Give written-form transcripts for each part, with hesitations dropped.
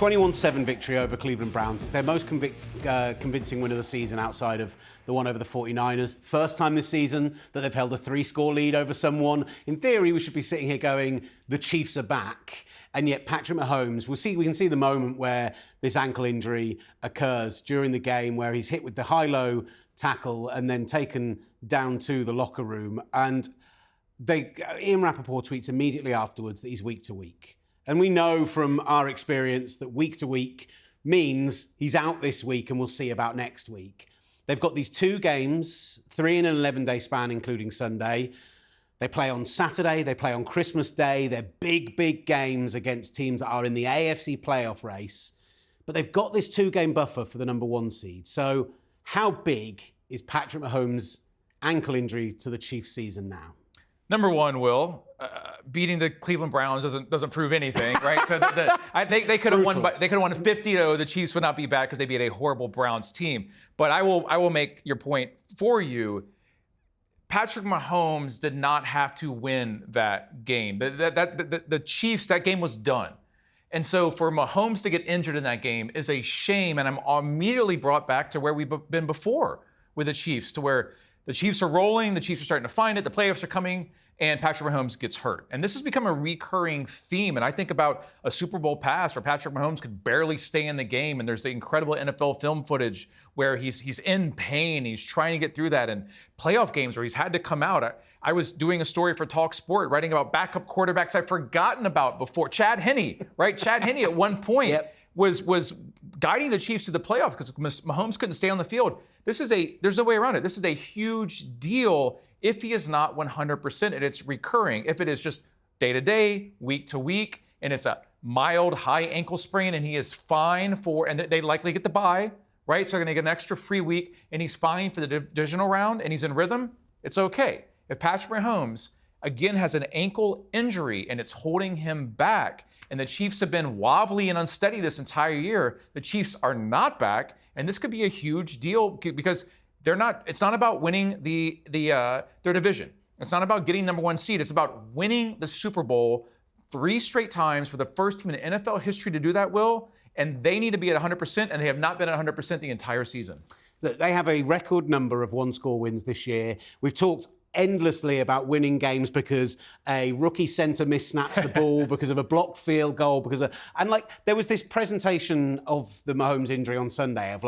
21-7 victory over Cleveland Browns. It's their most convincing win of the season outside of the one over the 49ers. First time this season that they've held a 3-score lead over someone. In theory, we should be sitting here going, the Chiefs are back. And yet Patrick Mahomes, we can see the moment where this ankle injury occurs during the game where he's hit with the high-low tackle and then taken down to the locker room. And Ian Rappaport tweets immediately afterwards that he's week to week. And we know from our experience that week to week means he's out this week and we'll see about next week. They've got these 2 games, 3 in an 11-day span, including Sunday. They play on Saturday, they play on Christmas Day. They're big, big games against teams that are in the AFC playoff race. But they've got this 2-game buffer for the number 1 seed. So how big is Patrick Mahomes' ankle injury to the Chiefs season now? Number one, Will, beating the Cleveland Browns doesn't prove anything, right? So they could have won. They could have won 50-0. The Chiefs would not be bad because they beat a horrible Browns team. But I will make your point for you. Patrick Mahomes did not have to win that game. The Chiefs, that game was done. And so for Mahomes to get injured in that game is a shame. And I'm immediately brought back to where we've been before with the Chiefs, to where the Chiefs are rolling, the Chiefs are starting to find it, the playoffs are coming, and Patrick Mahomes gets hurt. And this has become a recurring theme. And I think about a Super Bowl pass where Patrick Mahomes could barely stay in the game, and there's the incredible NFL film footage where he's in pain, he's trying to get through that, and playoff games where he's had to come out. I was doing a story for talkSPORT, writing about backup quarterbacks I've forgotten about before. Chad Henne, right? Chad Henne at one point was guiding the Chiefs to the playoffs because Mahomes couldn't stay on the field. There's no way around it. This is a huge deal if he is not 100% and it's recurring. If it is just day to day, week to week, and it's a mild high ankle sprain and he is fine and they likely get the bye, right? So they're gonna get an extra free week and he's fine for the divisional round and he's in rhythm, it's okay. If Patrick Mahomes, again, has an ankle injury and it's holding him back, and the Chiefs have been wobbly and unsteady this entire year, the Chiefs are not back, and this could be a huge deal because it's not about winning their division. It's not about getting number 1 seed. It's about winning the Super Bowl 3 straight times for the first team in NFL history to do that, Will, and they need to be at 100%, and they have not been at 100% the entire season. Look, they have a record number of 1-score wins this year. We've talked endlessly about winning games because a rookie center missnaps the ball, because of a blocked field goal, there was this presentation of the Mahomes injury on Sunday of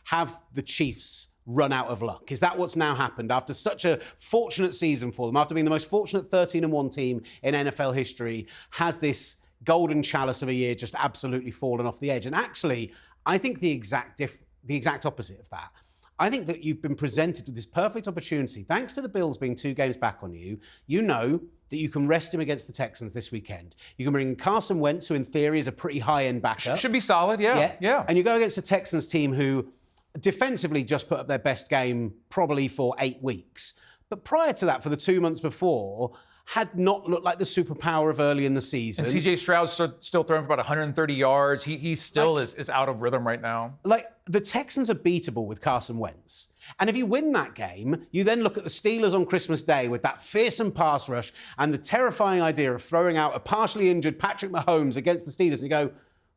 have the Chiefs run out of luck? Is that what's now happened after such a fortunate season for them, after being the most fortunate 13-1 team in NFL history? Has this golden chalice of a year just absolutely fallen off the edge? And actually, I think the exact opposite of that. I think that you've been presented with this perfect opportunity, thanks to the Bills being 2 games back on you. You know that you can rest him against the Texans this weekend. You can bring in Carson Wentz, who in theory is a pretty high-end backup. Should be solid, yeah. And you go against a Texans team who defensively just put up their best game probably for 8 weeks. But prior to that, for the 2 months before, had not looked like the superpower of early in the season. And C.J. Stroud's still throwing for about 130 yards. He still is out of rhythm right now. The Texans are beatable with Carson Wentz. And if you win that game, you then look at the Steelers on Christmas Day with that fearsome pass rush and the terrifying idea of throwing out a partially injured Patrick Mahomes against the Steelers, and you go,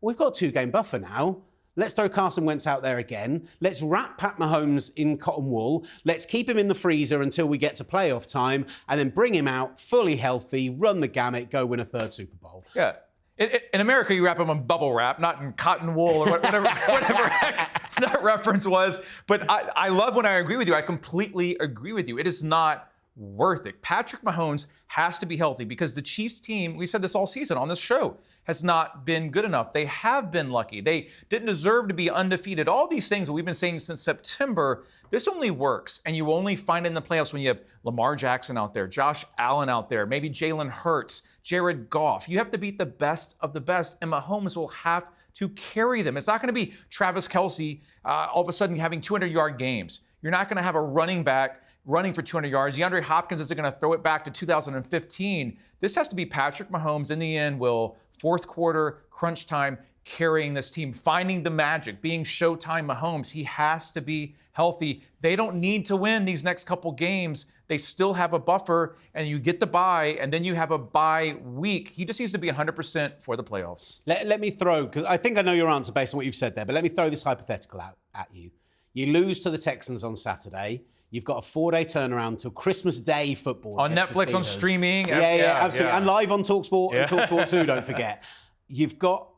well, we've got a 2-game buffer now. Let's throw Carson Wentz out there again. Let's wrap Pat Mahomes in cotton wool. Let's keep him in the freezer until we get to playoff time, and then bring him out fully healthy, run the gamut, go win a 3rd Super Bowl. Yeah. In America, you wrap him in bubble wrap, not in cotton wool or whatever that reference was. But I love when I agree with you. I completely agree with you. It is not worth it. Patrick Mahomes has to be healthy because the Chiefs team, we've said this all season on this show, has not been good enough. They have been lucky. They didn't deserve to be undefeated. All these things that we've been saying since September, this only works, and you only find it in the playoffs when you have Lamar Jackson out there, Josh Allen out there, maybe Jalen Hurts, Jared Goff. You have to beat the best of the best, and Mahomes will have to carry them. It's not going to be Travis Kelce all of a sudden having 200-yard games. You're not going to have a running back running for 200 yards. DeAndre Hopkins isn't going to throw it back to 2015. This has to be Patrick Mahomes in the end, Will, 4th quarter, crunch time, carrying this team, finding the magic, being Showtime Mahomes. He has to be healthy. They don't need to win these next couple games. They still have a buffer, and you get the bye, and then you have a bye week. He just needs to be 100% for the playoffs. Let me throw, because I think I know your answer based on what you've said there, but let me throw this hypothetical out at you. You lose to the Texans on Saturday. You've got a 4-day turnaround till Christmas Day football. On Netflix, on streaming. Yeah, absolutely. Yeah. And live on talkSPORT and talkSPORT 2, don't forget. You've got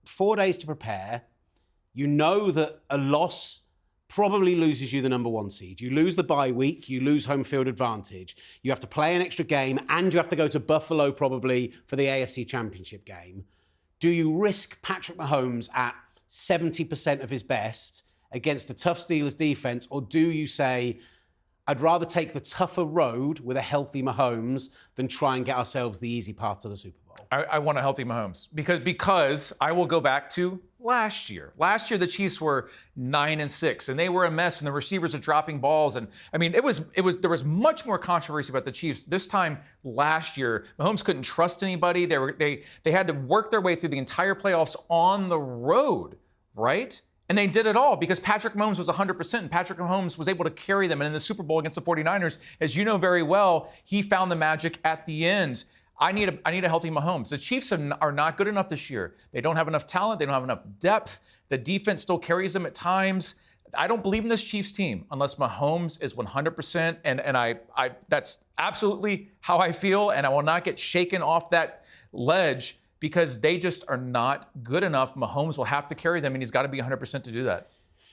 4 days to prepare. You know that a loss probably loses you the number 1 seed. You lose the bye week, you lose home field advantage. You have to play an extra game, and you have to go to Buffalo probably for the AFC Championship game. Do you risk Patrick Mahomes at 70% of his best against a tough Steelers defense, or do you say, I'd rather take the tougher road with a healthy Mahomes than try and get ourselves the easy path to the Super Bowl? I want a healthy Mahomes because I will go back to last year. Last year, the Chiefs were 9-6, and they were a mess, and the receivers are dropping balls. And I mean, there was much more controversy about the Chiefs this time last year. Mahomes couldn't trust anybody. They had to work their way through the entire playoffs on the road, right? And they did it all because Patrick Mahomes was 100%, and Patrick Mahomes was able to carry them. And in the Super Bowl against the 49ers, as you know very well, he found the magic at the end. I need a healthy Mahomes. The Chiefs are not good enough this year. They don't have enough talent. They don't have enough depth. The defense still carries them at times. I don't believe in this Chiefs team unless Mahomes is 100%. And I that's absolutely how I feel. And I will not get shaken off that ledge because they just are not good enough. Mahomes will have to carry them, and he's got to be 100% to do that.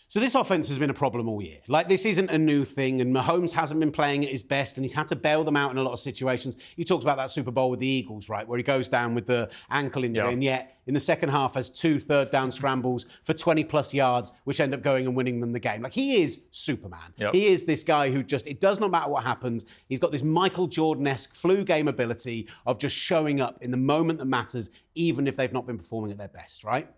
So this offense has been a problem all year. Like, this isn't a new thing, and Mahomes hasn't been playing at his best, and he's had to bail them out in a lot of situations. You talked about that Super Bowl with the Eagles, right, where he goes down with the ankle injury, and yet in the second half has 2 third-down scrambles for 20-plus yards, which end up going and winning them the game. Like, he is Superman. Yep. He is this guy who just, it does not matter what happens. He's got this Michael Jordan-esque flu game ability of just showing up in the moment that matters, even if they've not been performing at their best, right?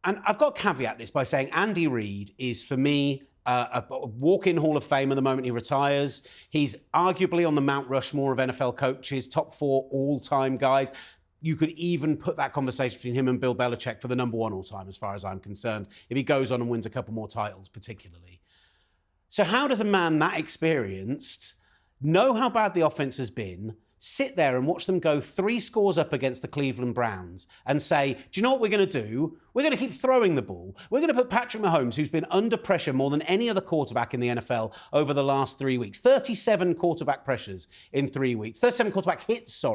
And I've got to caveat this by saying Andy Reid is, for me, a walk-in Hall of Famer the moment he retires. He's arguably on the Mount Rushmore of NFL coaches, top 4 all-time guys. You could even put that conversation between him and Bill Belichick for the number 1 all-time, as far as I'm concerned, if he goes on and wins a couple more titles, particularly. So how does a man that experienced know how bad the offense has been, sit there and watch them go 3 scores up against the Cleveland Browns and say, do you know what we're going to do? We're going to keep throwing the ball. We're going to put Patrick Mahomes, who's been under pressure more than any other quarterback in the NFL over the last 3 weeks. 37 quarterback pressures in 3 weeks. 37 quarterback hits,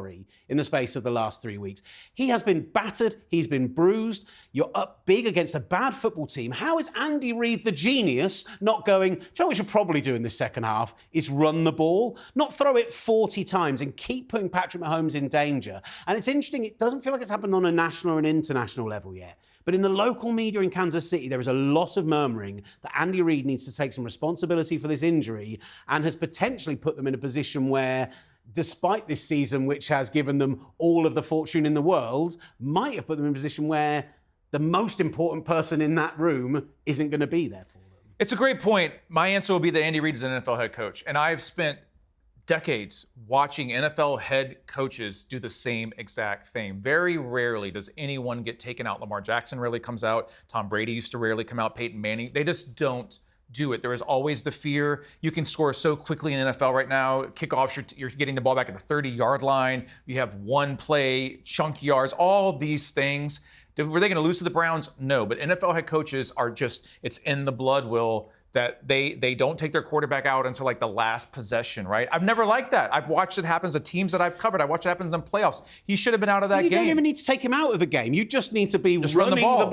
in the space of the last 3 weeks. He has been battered. He's been bruised. You're up big against a bad football team. How is Andy Reid, the genius, not going, do you know what we should probably do in this second half is run the ball, not throw it 40 times and keep putting Patrick Mahomes in danger? And it's interesting, it doesn't feel like it's happened on a national or an international level yet. But in the local media in Kansas City, there is a lot of murmuring that Andy Reid needs to take some responsibility for this injury and has potentially put them in a position where, despite this season, which has given them all of the fortune in the world, might have put them in a position where the most important person in that room isn't going to be there for them. It's a great point. My answer will be that Andy Reid is an NFL head coach. And I've spent decades watching NFL head coaches do the same exact thing. Very rarely does anyone get taken out. Lamar Jackson rarely comes out. Tom Brady used to rarely come out. Peyton Manning. They just don't do it. There is always the fear. You can score so quickly in the NFL right now. Kickoffs, you're getting the ball back at the 30-yard line. You have one play, chunky yards, all these things. Were they going to lose to the Browns? No. But NFL head coaches are just, it's in the blood, Will, that they don't take their quarterback out until like the last possession, right? I've never liked that. I've watched it happen to teams that I've covered. I watched it happen in the playoffs. He should have been out of that game. You don't even need to take him out of the game. You just need to be running the ball.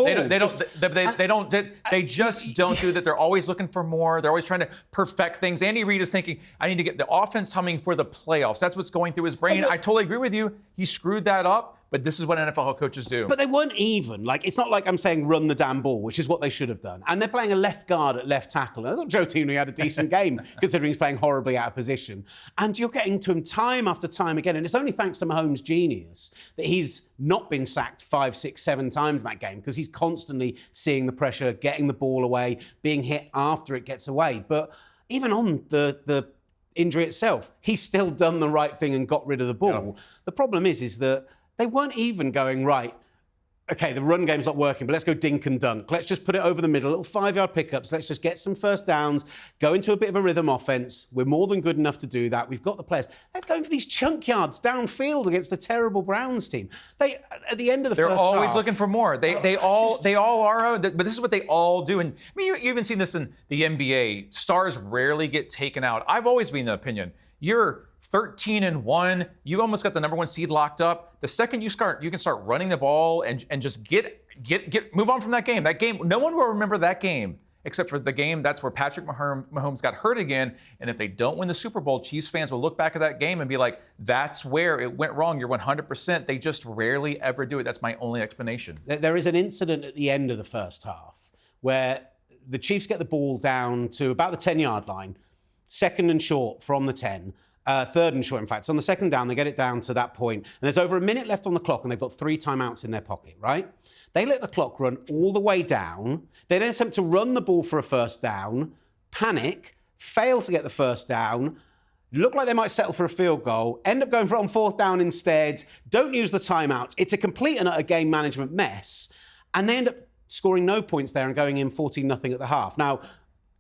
They just don't do that. They're always looking for more. They're always trying to perfect things. Andy Reid is thinking, I need to get the offense humming for the playoffs. That's what's going through his brain. I totally agree with you. He screwed that up. But this is what NFL head coaches do. But they weren't even. Like, it's not like I'm saying run the damn ball, which is what they should have done. And they're playing a left guard at left tackle. And I thought Joe Tooney had a decent game, considering he's playing horribly out of position. And you're getting to him time after time again. And it's only thanks to Mahomes' genius that he's not been sacked 5, 6, 7 times in that game, because he's constantly seeing the pressure, getting the ball away, being hit after it gets away. But even on the injury itself, he's still done the right thing and got rid of the ball. Yeah. The problem is that they weren't even going, right, okay, the run game's not working, but let's go dink and dunk. Let's just put it over the middle, little 5-yard pickups. Let's just get some first downs, go into a bit of a rhythm offense. We're more than good enough to do that. We've got the players. They're going for these chunk yards downfield against a terrible Browns team. They, at the end of the They're first always half, looking for more. They all are, but this is what they all do. And I mean, you even seen this in the NBA. Stars rarely get taken out. I've always been the opinion. You're 13-1. You almost got the number 1 seed locked up. The second you can start running the ball and just move on from that game. That game, no one will remember that game except for the game. That's where Patrick Mahomes got hurt again. And if they don't win the Super Bowl, Chiefs fans will look back at that game and be like, "That's where it went wrong." You're 100%. They just rarely ever do it. That's my only explanation. There is an incident at the end of the first half where the Chiefs get the ball down to about the 10-yard line, 2nd and short from the 10. 3rd and short, in fact. So on the 2nd down, they get it down to that point, and there's over a minute left on the clock, and they've got 3 timeouts in their pocket, right? They let the clock run all the way down. They then attempt to run the ball for a first down, panic, fail to get the first down, look like they might settle for a field goal, end up going for it on 4th down instead, don't use the timeouts. It's a complete and utter game management mess, and they end up scoring no points there and going in 14-0 at the half. Now,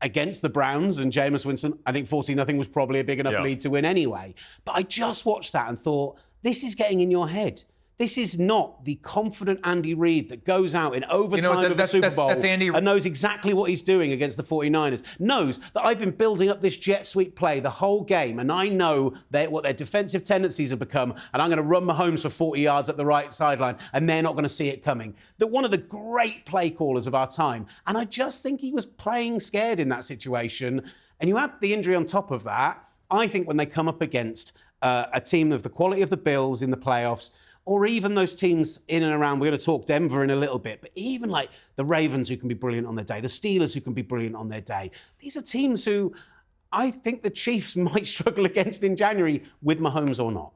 against the Browns and Jameis Winston, I think 14-0 was probably a big enough lead to win anyway. But I just watched that and thought, this is getting in your head. This is not the confident Andy Reid that goes out in overtime of the Super Bowl that's Andy, and knows exactly what he's doing against the 49ers. Knows that I've been building up this jet sweep play the whole game, and I know what their defensive tendencies have become, and I'm going to run Mahomes for 40 yards up the right sideline, and they're not going to see it coming. That one of the great play callers of our time, and I just think he was playing scared in that situation. And you add the injury on top of that, I think when they come up against a team of the quality of the Bills in the playoffs, or even those teams in and around, we're going to talk Denver in a little bit, but even like the Ravens who can be brilliant on their day, the Steelers who can be brilliant on their day, these are teams who I think the Chiefs might struggle against in January with Mahomes or not.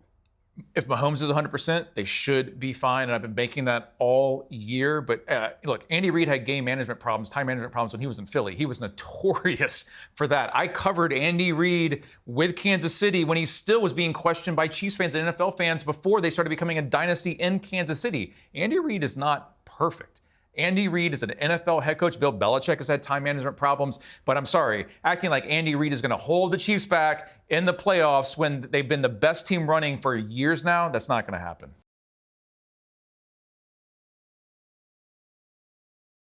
If Mahomes is 100%, they should be fine, and I've been making that all year. But look, Andy Reid had game management problems, time management problems when he was in Philly. He was notorious for that. I covered Andy Reid with Kansas City when he still was being questioned by Chiefs fans and NFL fans before they started becoming a dynasty in Kansas City. Andy Reid is not perfect. Andy Reid is an NFL head coach. Bill Belichick has had time management problems. But I'm sorry, acting like Andy Reid is going to hold the Chiefs back in the playoffs when they've been the best team running for years now, that's not going to happen.